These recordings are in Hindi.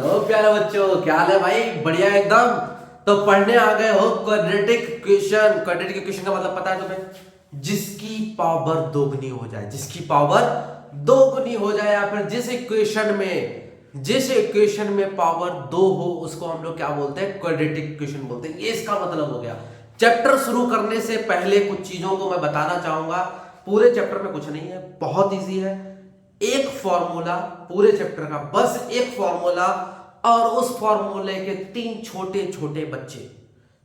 हेलो प्यारे बच्चों, क्या हाल है भाई? बढ़िया एकदम। तो पढ़ने आ गए हो क्वाड्रेटिक इक्वेशन। क्वाड्रेटिक इक्वेशन का मतलब पता है तुम्हें? जिसकी पावर दोगुनी हो जाए, जिसकी पावर दोगुनी हो जाए, या फिर जिस इक्वेशन में पावर दो हो उसको हम लोग क्या बोलते हैं? क्वाड्रेटिक इक्वेशन बोलते हैं। ये इसका मतलब हो गया। चैप्टर शुरू करने से पहले कुछ चीजों को मैं बताना चाहूंगा। पूरे चैप्टर में कुछ नहीं है, बहुत इजी है। एक फॉर्मूला पूरे चैप्टर का, बस एक फॉर्मूला, और उस फॉर्मूले के 3 छोटे छोटे बच्चे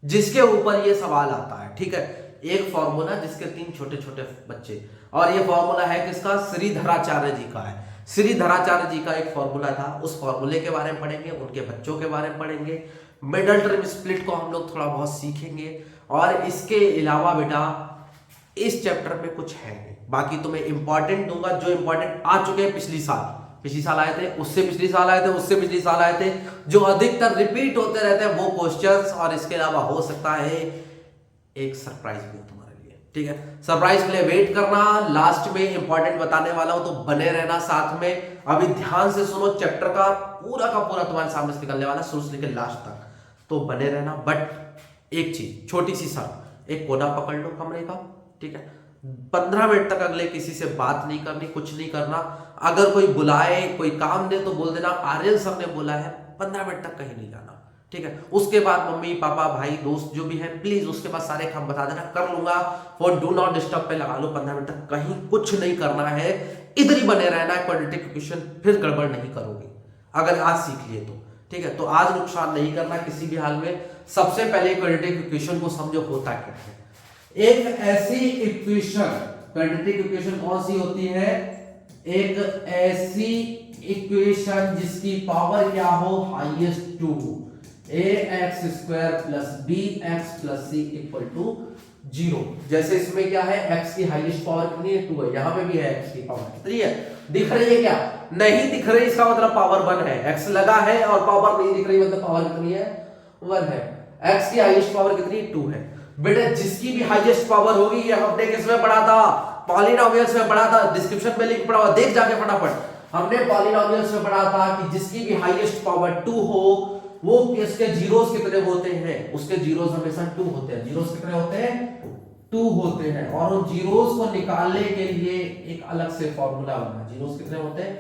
जिसके ऊपर ये सवाल आता है। ठीक है, एक फॉर्मूला जिसके 3 छोटे छोटे बच्चे, और ये फॉर्मूला है किसका? श्रीधराचार्य जी का है। श्रीधराचार्य जी का एक फॉर्मूला था, उस फॉर्मूले के बारे में पढ़ेंगे, उनके बच्चों के बारे में पढ़ेंगे, मिडल टर्म स्प्लिट को हम लोग थोड़ा बहुत सीखेंगे। और इसके अलावा बेटा इस चैप्टर में कुछ है नहीं, बाकी तुम्हें इंपॉर्टेंट दूंगा जो इंपॉर्टेंट आ चुके हैं पिछली साल आए थे, उससे पिछली साल आए थे, उससे पिछली साल आए थे, जो अधिकतर रिपीट होते रहते हैं वो क्वेश्चंस। और इसके अलावा हो सकता है एक सरप्राइज भी हो तुम्हारे लिए। ठीक है, सरप्राइज के लिए वेट करना, लास्ट में इंपॉर्टेंट बताने वाला हूं, तो बने रहना साथ में। अभी ध्यान से सुनो, चैप्टर का पूरा तुम्हारे सामने से निकलने वाला, शुरू से लेकर लास्ट तक, तो बने रहना। बट एक चीज, छोटी सी शर्त, एक कोना पकड़ लो कमरे का। ठीक है, 15 मिनट तक अगले किसी से बात नहीं करनी, कुछ नहीं करना। अगर कोई बुलाए, कोई काम दे, तो बोल देना आर्यन सर ने बोला है, 15 मिनट तक कहीं नहीं जाना। ठीक है, उसके बाद मम्मी पापा भाई दोस्त जो भी है, प्लीज उसके बाद सारे काम बता देना, कर लूंगा। फोन डू नॉट डिस्टर्ब पे लगा लो, 15 मिनट तक कहीं कुछ नहीं करना है, इधर ही बने रहना है। क्वाड्रेटिक इक्वेशन फिर गड़बड़ नहीं करोगे अगर आज सीख लिए तो। ठीक है, तो आज नुकसान नहीं करना किसी भी हाल में। सबसे पहले क्वाड्रेटिक इक्वेशन को समझो होता क्या है। एक ऐसी इक्वेशन, क्वाड्रेटिक इक्वेशन कौन सी होती है? एक ऐसी इक्वेशन जिसकी पावर क्या हो? हाईएस्ट 2 हो। ax² plus bx plus c equal to 0। जैसे इसमें क्या है? x की हाईएस्ट पावर कितनी है? 2 है। यहां पे भी है x की पावर कितनी है? दिख रही है क्या? नहीं दिख रही, इसका मतलब पावर 1 है। x लगा है और पावर नहीं दिख रही, मतलब पावर कितनी है? 1 है। x की हाईएस्ट पावर कितनी? 2 है। बेटा जिसकी भी हाईएस्ट पावर होगी, ये हमने किसमें पढ़ा था? पॉलिनोमियल्स में पढ़ा था। डिस्क्रिप्शन में लिंक पड़ा हुआ, देख जाके फटाफट। हमने पॉलिनोमियल्स में पढ़ा था कि जिसकी भी हाईएस्ट पावर 2 हो, वो इसके जीरोस कितने होते हैं? उसके जीरोस हमेशा 2 होते हैं। जीरोस कितने होते हैं? 2 होते हैं। और उन जीरोस को निकालने के लिए एक अलग से फॉर्मूला बना। जीरोस कितने होते हैं?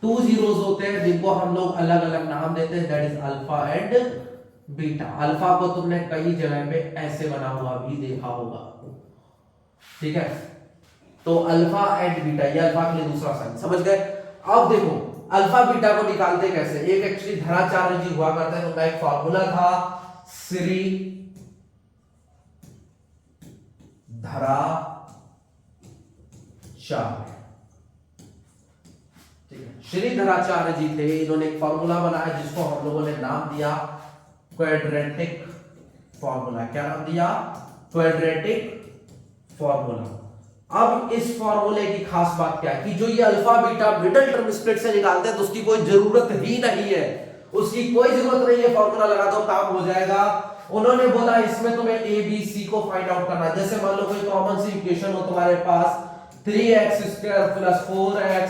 2 जीरोस होते हैं, जिनको हम लोग अलग अलग नाम देते हैं, that is alpha and beta. Alpha को तुमने कई जगह पे ऐसे बना हुआ भी देखा होगा। ठीक है, तो अल्फा एंड बीटा, ये अल्फा के लिए दूसरा साइन, समझ गए? अब देखो अल्फा बीटा को निकालते कैसे। एक एक्चुअली धराचार्य जी हुआ करता है, उनका एक फॉर्मूला था, श्री धराचार्य। श्री धराचार्य जी थे, इन्होंने एक फॉर्मूला बनाया जिसको हम लोगों ने नाम दिया क्वाड्रेटिक फॉर्मूला। क्या नाम दिया? Quadratic formula. अब इस फॉर्मूले की खास बात क्या है कि जो ये alpha beta middle term split से निकालते हैं, तो उसकी कोई जरूरत ही नहीं है। उसकी कोई जरूरत नहीं है, फॉर्मूला लगा दो काम हो जाएगा। उन्होंने बोला इसमें तुम्हें ए बी सी को फाइंड आउट करना है। जैसे मान लो कोई कॉमन सी इक्वेशन हो तुम्हारे पास, 3x² plus 4x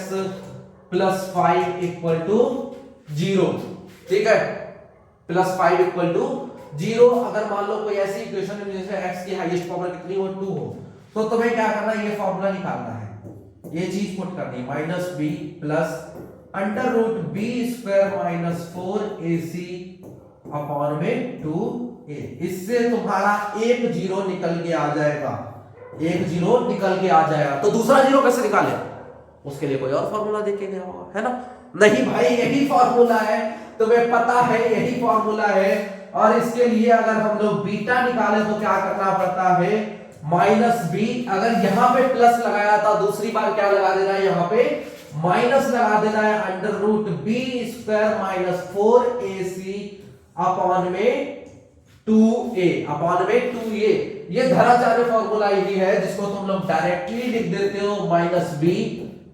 plus 5 equal to 0। ठीक है, प्लस 5 इक्वल टू 0। अगर मान लो कोई ऐसी इक्वेशन है जिसमें x की हाईएस्ट पावर कितनी हो? 2 हो, तो तुम्हें क्या करना है? ये फॉर्मूला निकालना है, ये चीज पुट करनी है, minus b plus under root b square minus 4ac upon में 2a। इससे तुम्हारा एक जीरो निकल के आ जाएगा, एक जीरो निकल के आ जाएगा। तो दूसरा जीरो कैसे निकाले? उसके लिए कोई और फॉर्मूला देके गया होगा, है ना? नहीं भाई, यही फॉर्मूला है, तुम्हें पता है यही फॉर्मूला है। और इसके लिए अगर हम लोग बीटा निकाले तो क्या करना पड़ता है? Minus b. अगर यहां पे प्लस लगाया था, दूसरी बार क्या लगा देना है? यहां पे माइनस लगा देना है, under root b square minus 4ac upon में 2a, अपॉन में 2a। ये धराचार्य फॉर्मूला यही है जिसको तुम लोग डायरेक्टली लिख देते हो, minus b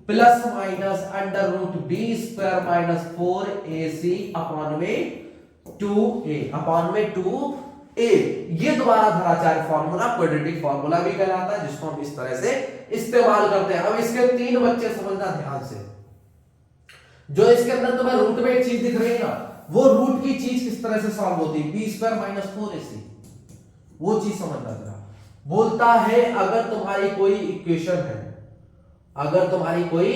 plus minus under root b square minus 4ac upon में 2a, अपॉन में 2a। ये तुम्हारा धराचार्य फॉर्मूला क्वाड्रेटिक फॉर्मूला भी कहलाता है, जिसको हम इस तरह से इस्तेमाल करते हैं। अब इसके 3 बच्चे समझना ध्यान से। जो इसके अंदर तुम्हें रूट में एक चीज दिख रही है ना, वो रूट की चीज किस तरह से सॉल्व होती है, बी स्क्वायर माइनस 4ac, वो चीज समझना जरा। बोलता है अगर तुम्हारी कोई इक्वेशन है, अगर तुम्हारी कोई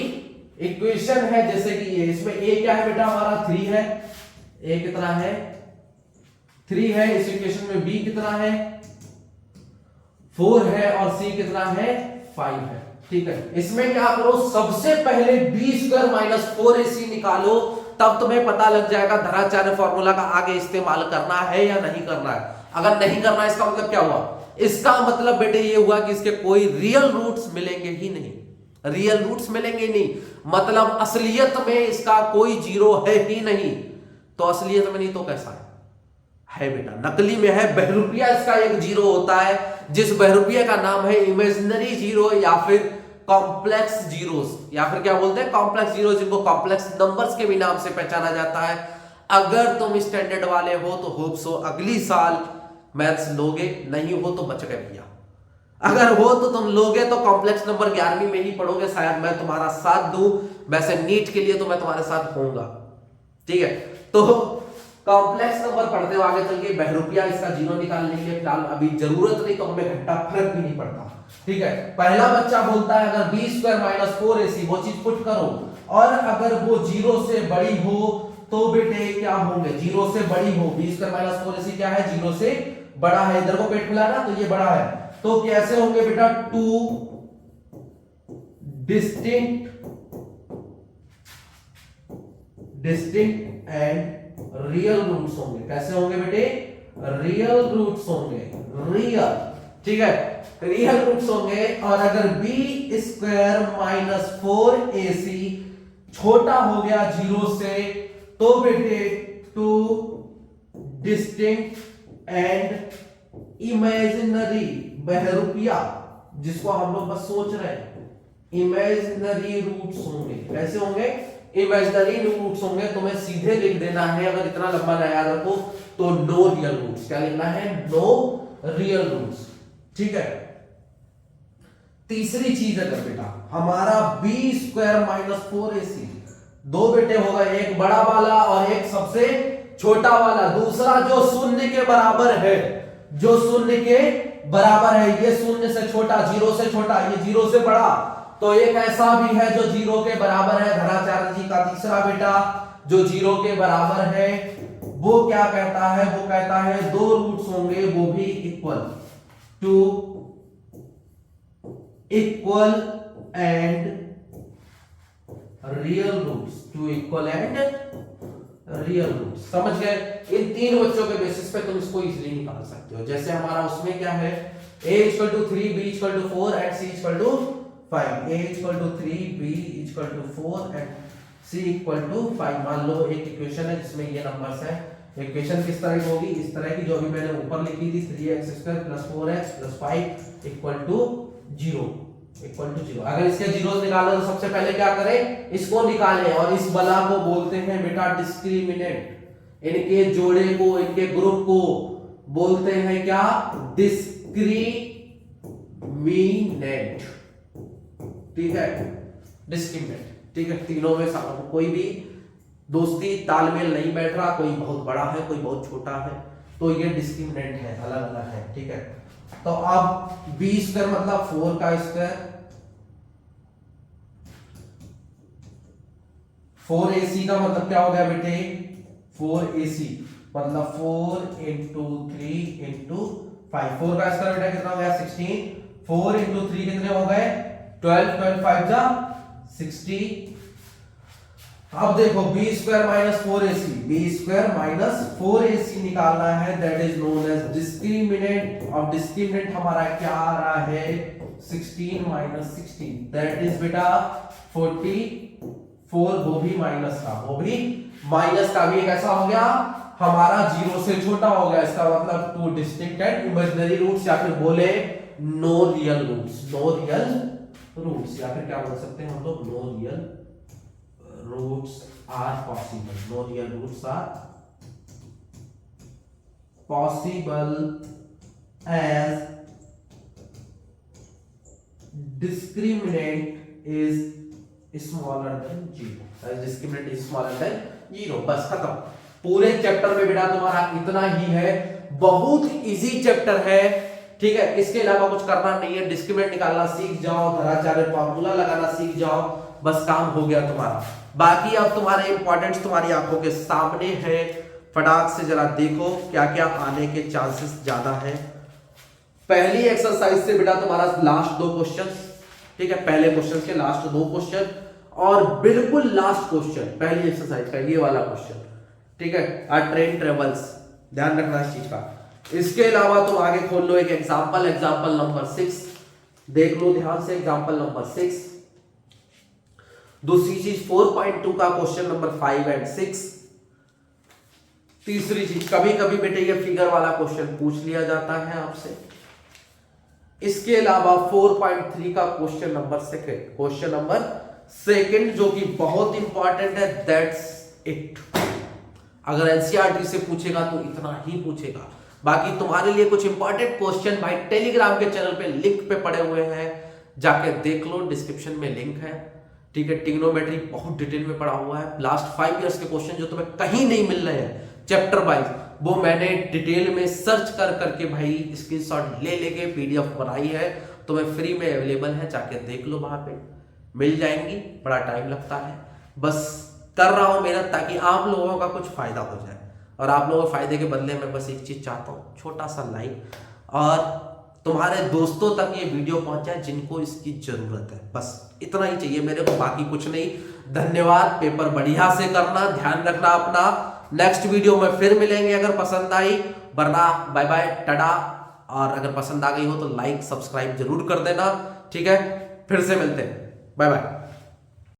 इक्वेशन है जैसे कि ये, इसमें a क्या है बेटा हमारा 3 है, a कितना है 3 है, इस इक्वेशन में b कितना है 4 है और c कितना है 5 है, ठीक है। इसमें क्या करो, सबसे पहले बी स्क्वायर माइनस 4ac निकालो, तब तुम्हें पता लग जाएगा धराचार्य फॉर्मूला का आगे इस्तेमाल करना है या नहीं करना है। अगर नहीं करना है इसका मतलब क्या हुआ, इसका मतलब बेटे ये हुआ कि इसके कोई रियल रूट्स मिलेंगे ही नहीं, रियल रूट्स मिलेंगे नहीं, मतलब असलियत में इसका कोई जीरो है ही नहीं। तो असलियत में नहीं तो कैसा है बेटा, नकली में है, बहरूपिया इसका एक जीरो होता है, जिस बहरूपिया का नाम है इमेजिनरी जीरो या फिर कॉम्प्लेक्स जीरोस, या फिर क्या बोलते हैं कॉम्प्लेक्स जीरो, जिनको कॉम्प्लेक्स नंबर्स के भी नाम से पहचाना जाता है। अगर तुम स्टैंडर्ड वाले हो तो होप सो अगली साल मैथ्स लोगे, नहीं हो तो बच गए भैया, अगर हो तो तुम लोगे तो कॉम्प्लेक्स नंबर 11वीं में ही पढ़ोगे, शायद मैं तुम्हारा साथ दूं, वैसे नीट के लिए तो मैं तुम्हारे साथ होऊंगा, ठीक है। तो कॉम्प्लेक्स नंबर पढ़ते हो आगे चल के, बहरूपिया इसका जीरो निकाल लेंगे, फिलहाल अभी जरूरत नहीं तो हमें घंटा फर्क भी नहीं पड़ता, ठीक है। पहला बच्चा बोलता है अगर बी स्क्वायर माइनस 4ac, वो चीज पुट करो, और अगर वो जीरो से बड़ी हो तो बेटे क्या होंगे, जीरो से बड़ी हो, बी स्क्वायर माइनस 4ac क्या है, जीरो से बड़ा है, इधर को पेट खुला ना तो ये बड़ा है, तो कैसे होंगे बेटा, two distinct and real roots होंगे, कैसे होंगे बेटे, रियल रूट्स होंगे, रियल, ठीक है, रियल रूट्स होंगे। और अगर बी स्क्वायर माइनस 4ac छोटा हो गया जीरो से, तो बेटे टू डिस्टिंक्ट एंड इमेजिनरी बहरूपिया, जिसको हम लोग बस सोच रहे हैं, इमेजिनरी रूट्स होंगे, कैसे होंगे, इमेजिनरी रूट्स होंगे। तुम्हें सीधे लिख देना है, अगर इतना लंबा ना याद रखो तो नो रियल रूट्स, क्या लिखना है, नो रियल रूट्स, ठीक है। तीसरी चीज अगर बेटा हमारा बी स्क्वायर माइनस 4ac, दो बेटे हो गए, एक बड़ा वाला और एक सबसे छोटा वाला, दूसरा जो शून्य के बराबर है, जो शून्य के बराबर है, ये शून्य से छोटा, जीरो से छोटा, ये जीरो से बड़ा, तो एक ऐसा भी है जो जीरो के बराबर है, धराचार्य जी का तीसरा बेटा जो जीरो के बराबर है, वो क्या कहता है, वो कहता है दो रूट्स होंगे वो भी equal two equal and real roots, two equal and real roots, समझ गए। इन तीन बच्चों के बेसिस पे तुम इसको इजीली निकाल सकते हो। जैसे हमारा उसमें क्या है, a equal to 3, b equal to 4 and c equal to 5, a equal to 3, b equal to 4 and c equal to 5। मान लो एक इक्वेशन है जिसमें ये नंबर्स है, इक्वेशन किस तरह की होगी, इस तरह की जो अभी मैंने ऊपर लिखी थी, 3x² + 4x + 5 equal to 0, equal to 0। अगर इसके जीरोस निकालो तो सबसे पहले क्या करें, इसको निकालें, और इस बला को बोलते हैं बेटा डिस्क्रिमिनेंट, इनके जोड़े को, इनके ग्रुप को बोलते हैं क्या, डिस्क्रिमिनेंट, ठीक है, डिस्क्रिमिनेंट, ठीक है। तीनों में कोई भी दोस्ती तालमेल नहीं बैठ रहा, कोई बहुत बड़ा है कोई बहुत छोटा है, तो ये डिस्क्रिमिनेंट है, अलग अलग है, ठीक है। तो अब बी स्क्वायर मतलब 4 का स्क्वायर, 4ac का मतलब क्या हो गया बेटे, 4ac मतलब 4 इंटू 3 इंटू 5, 4 का स्क्वायर बेटा कितना हो गया 16, 4 इंटू 3 कितने हो गए 12, 12 5 जा 60। अब देखो B square minus 4ac, B square minus 4ac निकालना है, that is known as discriminant. अब डिस्क्रिमिनेंट हमारा क्या आ रहा है, 16 माइनस 16, दैट इज बेटा 44, वो भी माइनस का, वो भी माइनस का, भी कैसा हो गया हमारा जीरो से छोटा हो गया, इसका मतलब two distinct and imaginary roots, या फिर बोले no real roots, no real roots, या फिर क्या बोल सकते हैं हम लोग, no real roots are possible, no real roots are possible as discriminant is smaller than 0, discriminant is smaller than 0, बस खत्म। पूरे चैप्टर में बेटा तुम्हारा इतना ही है, बहुत इजी चैप्टर है, ठीक है। इसके अलावा कुछ करना नहीं है, डिस्क्रिमिनेंट निकालना सीख जाओ, धराचार्य फार्मूला लगाना सीख जाओ, बस काम हो गया तुम्हारा। बाकी अब तुम्हारे इंपॉर्टेंट्स तुम्हारी आंखों के सामने है, फटाक से जरा देखो क्या क्या आने के चांसेस ज्यादा है। पहली एक्सरसाइज से बेटा तुम्हारा लास्ट 2 क्वेश्चन, ठीक है, पहले क्वेश्चन के लास्ट 2 क्वेश्चन और बिल्कुल लास्ट क्वेश्चन पहली एक्सरसाइज का ये वाला क्वेश्चन, ठीक है। ट्रेन ट्रेवल्स, ध्यान रखना इस चीज का। इसके अलावा तुम आगे खोल लो एक एग्जांपल नंबर 6, देख लो ध्यान से एग्जांपल नंबर 6। दूसरी चीज 4.2 का क्वेश्चन नंबर 5 एंड 6। तीसरी चीज कभी कभी बेटे ये फिगर वाला क्वेश्चन पूछ लिया जाता है आपसे। इसके अलावा 4.3 का क्वेश्चन नंबर 2 जो कि बहुत इंपॉर्टेंट है, दैट्स इट। अगर एनसीईआरटी से पूछेगा तो इतना ही पूछेगा। बाकी तुम्हारे लिए कुछ इंपॉर्टेंट क्वेश्चन भाई टेलीग्राम के चैनल पे लिंक पे पड़े हुए हैं, जाके देख लो, डिस्क्रिप्शन में लिंक है, ठीक है। ट्रिग्नोमेट्री बहुत डिटेल में पढ़ा हुआ है, लास्ट 5 इयर्स के क्वेश्चन जो तुम्हें कहीं नहीं मिल रहे हैं चैप्टर वाइज, वो मैंने डिटेल में सर्च कर करके भाई स्क्रीनशॉट ले लेके पीडीएफ बनाई है, तुम्हें फ्री में अवेलेबल है, जाके देख लो, वहां पे मिल जाएंगी। बड़ा टाइम लगता है, बस कर रहा हूं मेहनत ताकि आप लोगों का कुछ फायदा हो जाए, और आप लोगों के फायदे के बदले में बस एक चीज चाहता हूँ, छोटा सा लाइक, और तुम्हारे दोस्तों तक ये वीडियो पहुंचाए जिनको इसकी जरूरत है, बस इतना ही चाहिए मेरे को, बाकी कुछ नहीं। धन्यवाद, पेपर बढ़िया से करना, ध्यान रखना अपना। नेक्स्ट वीडियो में फिर मिलेंगे अगर पसंद आई, वरना बाय बाय टाटा। और अगर पसंद आ गई हो तो लाइक सब्सक्राइब जरूर कर देना, ठीक है। फिर से मिलते हैं, बाय बाय।